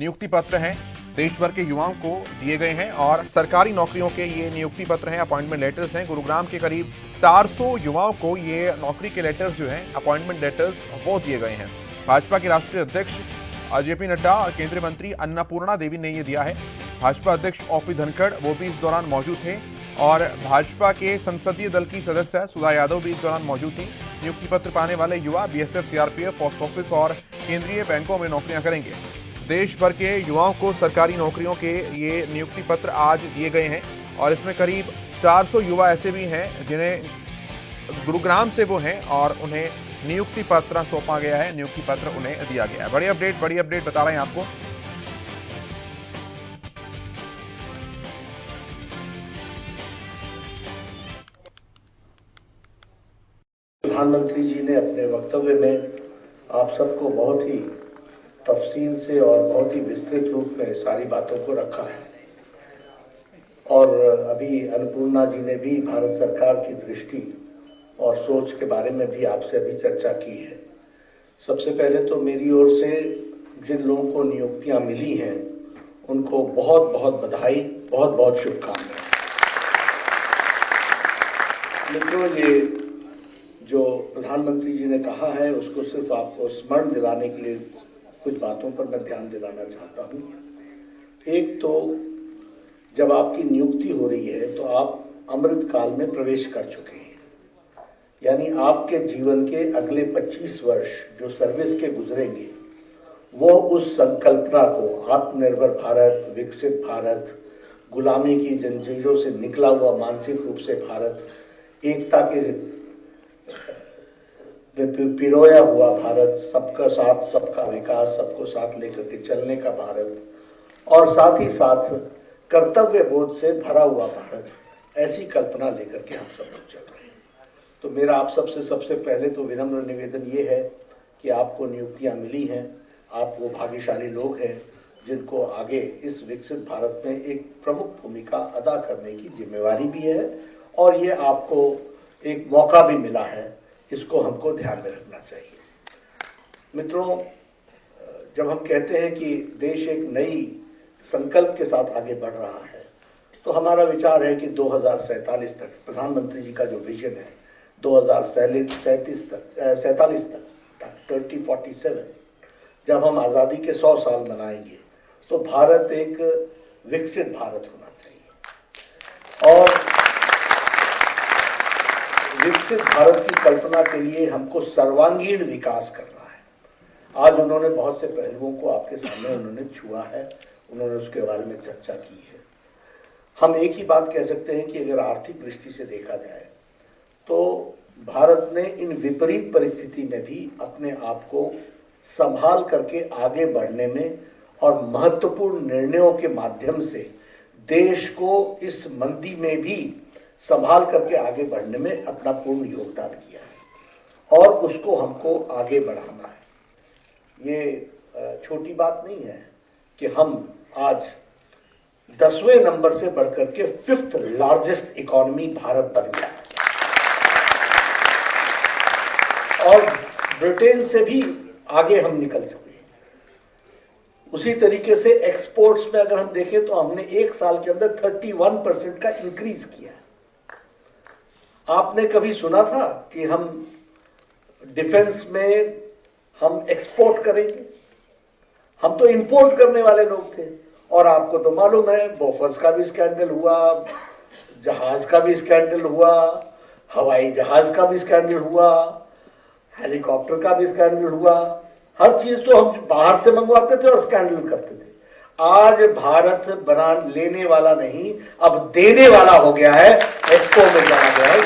नियुक्ति पत्र हैं, देश भर के युवाओं को दिए गए हैं और सरकारी नौकरियों के ये नियुक्ति पत्र हैं, अपॉइंटमेंट लेटर्स हैं। गुरुग्राम के करीब 400 युवाओं को ये नौकरी के लेटर्स जो हैं, अपॉइंटमेंट लेटर्स वो दिए गए हैं। भाजपा के राष्ट्रीय अध्यक्ष जेपी नड्डा और केंद्रीय मंत्री अन्नपूर्णा देवी ने ये दिया है। भाजपा अध्यक्ष ओपी धनखड़ वो भी इस दौरान मौजूद थे और भाजपा के संसदीय दल की सदस्य सुधा यादव भी इस दौरान मौजूद थी। नियुक्ति पत्र पाने वाले युवा बीएसएफ, सीआरपीएफ, पोस्ट ऑफिस और केंद्रीय बैंकों में नौकरियां करेंगे। देश भर के युवाओं को सरकारी नौकरियों के ये नियुक्ति पत्र आज दिए गए हैं और इसमें करीब 400 युवा ऐसे भी हैं जिन्हें गुरुग्राम से वो हैं और उन्हें नियुक्ति पत्र सौंपा गया है, नियुक्ति पत्र उन्हें दिया गया है। बड़ी अपडेट बता रहे हैं आपको। प्रधानमंत्री जी ने अपने वक्तव्य में आप सबको बहुत ही तफसील से और बहुत ही विस्तृत रूप में सारी बातों को रखा है और अभी अन्नपूर्णा जी ने भी भारत सरकार की दृष्टि और सोच के बारे में भी आपसे अभी चर्चा की है। सबसे पहले तो मेरी ओर से जिन लोगों को नियुक्तियां मिली हैं उनको बहुत बहुत बधाई, बहुत बहुत शुभकामनाएं। मित्रों, ये जो प्रधानमंत्री जी ने कहा है उसको सिर्फ आपको स्मरण दिलाने के लिए कुछ बातों पर मैं ध्यान दिलाना चाहता हूँ। एक तो जब आपकी नियुक्ति हो रही है तो आप अमृत काल में प्रवेश कर चुके हैं, यानी आपके जीवन के अगले 25 वर्ष जो सर्विस के गुजरेंगे वो उस संकल्पना को आत्मनिर्भर भारत, विकसित भारत, गुलामी की जंजीरों से निकला हुआ मानसिक रूप से भारत, एकता के पिरोया हुआ भारत, सबका साथ सबका विकास, सबको साथ लेकर के चलने का भारत और साथ ही साथ कर्तव्य बोध से भरा हुआ भारत, ऐसी कल्पना लेकर के हम सब लोग चल रहे हैं। तो मेरा आप सबसे सबसे पहले तो विनम्र निवेदन ये है कि आपको नियुक्तियां मिली हैं, आप वो भाग्यशाली लोग हैं जिनको आगे इस विकसित भारत में एक प्रमुख भूमिका अदा करने की जिम्मेवारी भी है और ये आपको एक मौका भी मिला है, इसको हमको ध्यान में रखना चाहिए। मित्रों, जब हम कहते हैं कि देश एक नई संकल्प के साथ आगे बढ़ रहा है तो हमारा विचार है कि 2047 तक प्रधानमंत्री जी का जो विजन है 2047 तक 2047 जब हम आज़ादी के 100 साल मनाएंगे तो भारत एक विकसित भारत होना चाहिए और विकसित भारत की कल्पना के लिए हमको सर्वांगीण विकास करना है। आज उन्होंने बहुत से पहलुओं को आपके सामने उन्होंने छुआ है, उन्होंने उसके बारे में चर्चा की है। हम एक ही बात कह सकते हैं कि अगर आर्थिक दृष्टि से देखा जाए तो भारत ने इन विपरीत परिस्थिति में भी अपने आप को संभाल करके आगे बढ़ने में और महत्वपूर्ण निर्णयों के माध्यम से देश को इस मंदी में भी संभाल करके आगे बढ़ने में अपना पूर्ण योगदान किया है और उसको हमको आगे बढ़ाना है। ये छोटी बात नहीं है कि हम आज 10वें नंबर से बढ़कर के 5th लार्जेस्ट इकोनॉमी भारत बन गया और ब्रिटेन से भी आगे हम निकल चुके हैं। उसी तरीके से एक्सपोर्ट्स में अगर हम देखें तो हमने एक साल के अंदर 31% का इंक्रीज किया है। आपने कभी सुना था कि हम डिफेंस में हम एक्सपोर्ट करेंगे? हम तो इंपोर्ट करने वाले लोग थे और आपको तो मालूम है बोफर्स का भी स्कैंडल हुआ, जहाज का भी स्कैंडल हुआ, हवाई जहाज का भी स्कैंडल हुआ, हेलीकॉप्टर का भी स्कैंडल हुआ। हर चीज तो हम बाहर से मंगवाते थे और स्कैंडल करते थे। आज भारत बना लेने वाला नहीं, अब देने वाला हो गया है, एक्सपो में जाना गया है।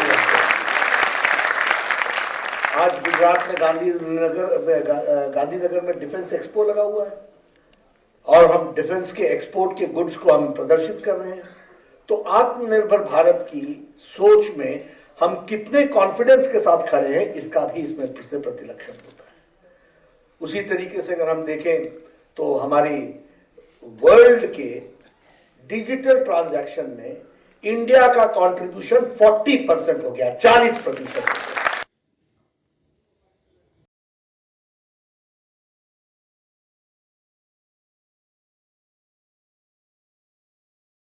आज गुजरात में गांधीनगर में डिफेंस एक्सपो लगा हुआ है और हम डिफेंस के एक्सपोर्ट के गुड्स को हम प्रदर्शित कर रहे हैं। तो आत्मनिर्भर भारत की सोच में हम कितने कॉन्फिडेंस के साथ खड़े हैं इसका भी इसमें से प्रतिलक्षण होता है। उसी तरीके से अगर हम देखें तो हमारी वर्ल्ड के डिजिटल ट्रांजैक्शन में इंडिया का कंट्रीब्यूशन 40% हो गया, 40%।